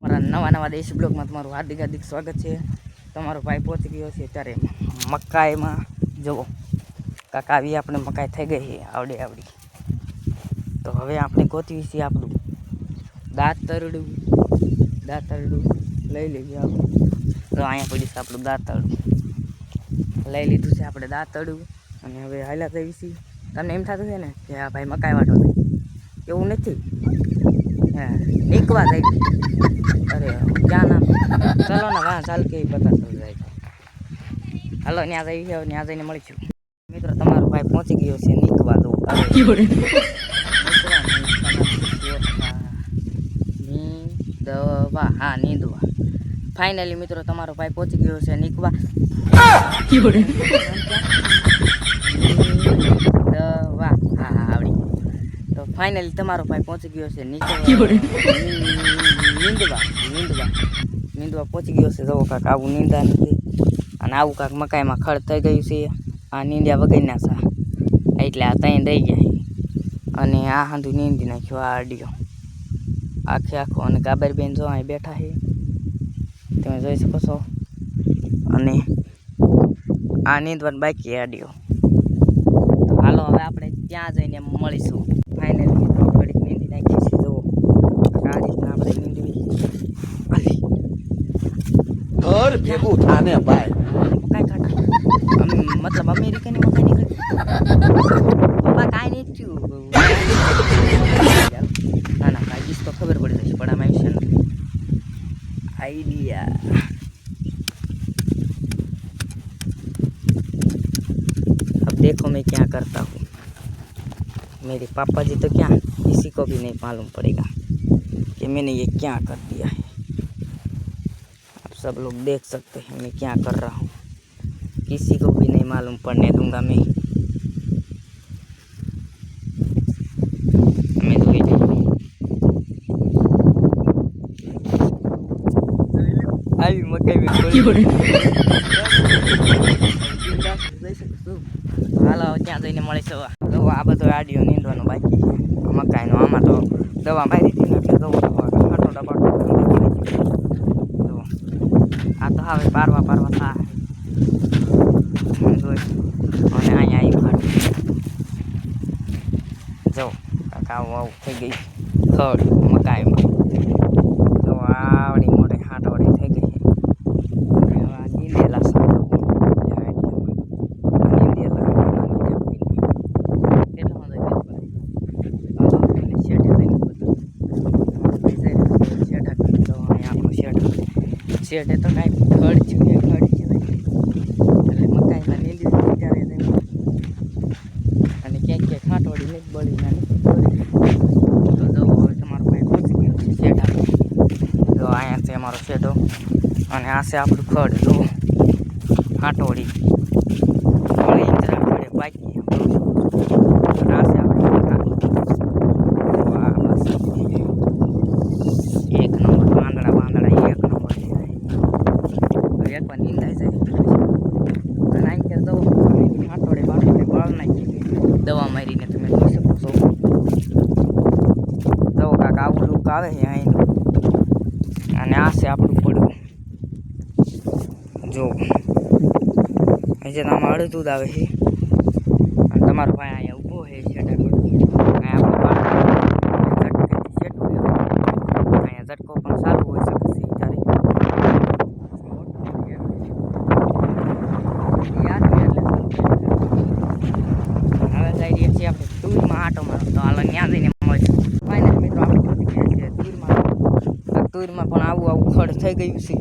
મારા નવા દેશી બ્લોગમાં તમારું હાર્દિક સ્વાગત છે। તમારો ભાઈ પહોંચી ગયો છે ત્યારે મકાઈમાં જુઓ કાકા આવી આપણે મકાઈ થઈ ગઈ છે આવડી। તો હવે આપણે ગોતવી છે આપણું દાંતરડું લઈ લઈએ આપણે। તો અહીંયા પડી છે આપણું દાંતરડું, લઈ લીધું છે આપણે દાંતરડું અને હવે હાલ્યા જઈએ છીએ। તમને એમ થતું છે ને કે આ ભાઈ મકાઈ વાટો થાય, એવું નથી। हाँ निकवा जाए, अरे क्या नाम, चलो ना वहाँ चाल के पता चल जाएगा। हलो न्या जाइए न्या जाइने મળીશું। મિત્રો તમારો ભાઈ પહોંચી ગયો છે નિકવા દો નીંદવા, હા નીંદવા। ફાઇનલી મિત્રો તમારો ભાઈ પહોંચી ગયો છે નિકવા નીંદવા, હા હા આવડી। તો ફાઇનલી તમારો ભાઈ પહોંચી ગયો છે નીંદવા પહોંચી ગયો છે। જવો કાંક આવું નીંદા નથી અને આવું કાંક મકાઈમાં ખડ થઈ ગયું છે। આ નીંદ્યા વગરના સા એટલે આ ત્રણ રહી ગયા અને આ હાંધું નીંદી નાખ્યો આ અડીયો આખો। અને ગાબરબેન જો અહીં બેઠા છે તમે જોઈ શકો છો। અને આ નીંદવાનું બાકી અડીયો। તો હાલો હવે આપણે ત્યાં જઈને મળીશું। ફાઇનલી મિત્રો ઘડીક નીંદી નાખી છે। જુઓ આ રીતના આપણે નીંદવી घर भेगू थाने भाई मकाई काटा मतलब अमेरिका ने मकाई निकल पापा काय नहीं थी ना ना भाई इसको खबर पड़ गई बड़ा मेंशन आइडिया। अब देखो मैं क्या करता हूँ। मेरे पापा जी तो क्या किसी को भी नहीं मालूम पड़ेगा कि मैंने ये क्या कर दिया है। आप सब लोग देख सकते हैं मैं क्या कर रहा हूँ, किसी को भी नहीं मालूम पड़ने दूंगा मैं धोई आई मकई में હાલો ત્યાં જઈને મળીશું। તો આ બધો આડિયો નીંદવાનો બાકી છે મકાઈનો। આમાં તો દવા મારી હતી ને એટલે દવા હાટો ડબાટો આ તો હવે પારવા થાય જોઈ। અને અહીંયા આવી ફાટ જો કાકા આવું થઈ ગઈ ખડ મકાઈમાં। તો આવડી મોટે હાટોડી થઈ ગઈ નીંદેલા સારું શેઠે તો કાંઈ ખડ છે એટલે મકાઈમાં નીંદી ત્યારે અને ક્યાંક ખાંટોડી નહીં બળી ના તો જો હવે તમારો ભાઈ પહોંચી ગયો છે શેઠા। જો અહીંયા છે અમારો શેઠો અને આ છે આપણું ખડ જો ખાંટોડી બળી જરા પડે બાકી આ છે આપણું એક નંબર પાંદડા એક નંબર એકવાર નીંદાઈ જાય અને અહીં દવા હાટોડે બળ નાખી દવા મારીને તમે જોઈ શકો છો। દવા કાંક આવું લુક આવે છે અહીં અને આ છે આપણું પડવું જો અહીં આમાં અડધું જ આવે છે અને તમારો ભાઈ અહીંયા ઊભો છે છેટા અહીંયા ઝટકો પણ સારું હોઈ શકે છે ત્યારે હવે જઈ રહીએ છીએ આપણે ટૂરમાં આટો મારો। તો હાલો ત્યાં જઈને મળીશું। ફાઇનલી મિત્રો આપણે પહોંચી ગયા છીએ ટૂરમાં પણ આવું ખડ થઈ ગયું છે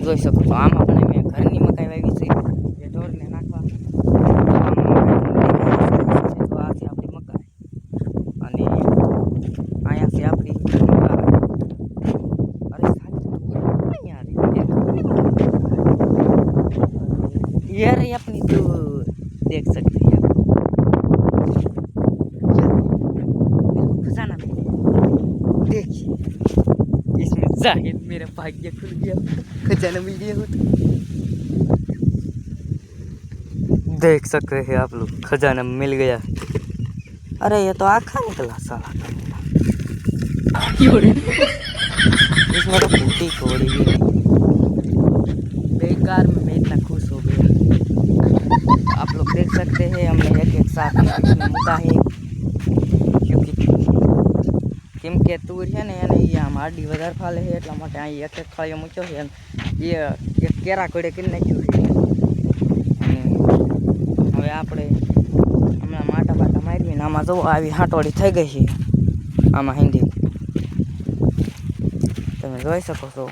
જોઈ શકો છો। આમાં પણ મેં ઘરની મકાઈ વાવી છે જે ઢોરને નાખવા। તો આ છે આપણી મકાઈ અને અહીંયા છે આપણી यार ये अपनी तो देख सकते हैं खजाना देखिए इसमें जाहिद मेरा भाग्य खुल गया, खजाना मिल गया हो। तो देख सकते हैं आप लोग खजाना मिल गया। अरे ये तो आखा निकला साला। इसमें तो फूटी थोड़ी भी नहीं। बेकार में मैं इतना खुश हो गया। आप लोग देख सकते हैं हमने एक एक साथ इसमें मुका है, क्योंकि કેમ કે તુર છે ને એને આમ આડી વધારે ફાલે છે એટલા માટે અહીં એક એક ફાળીઓ મૂક્યો છે અને એ એક કેરા કોડે કરી નાખ્યું છે. અને હવે આપણે હમણાં માટા બાટા મારીને આમાં જુઓ આવી હાટોડી થઈ ગઈ છે આમાં હિન્દી તમે જોઈ શકો છો.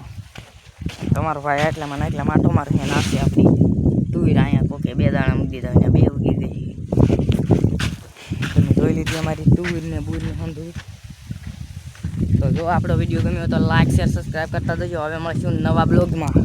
તમારો ભાઈ એટલામાં ને એટલા માટો મારે છે નાખી આપણી તુર અહીંયા કોકે 2 દાણા મૂકી દીધા અને 2 ઉગી ગઈ. તમે જોઈ લીધી અમારી તુર ને બૂર ને હંધું. તો જો આપણો વિડીયો ગમ્યો તો લાઈક શેર સબસ્ક્રાઈબ કરતા જજો. હવે મળશું નવા બ્લોગમાં.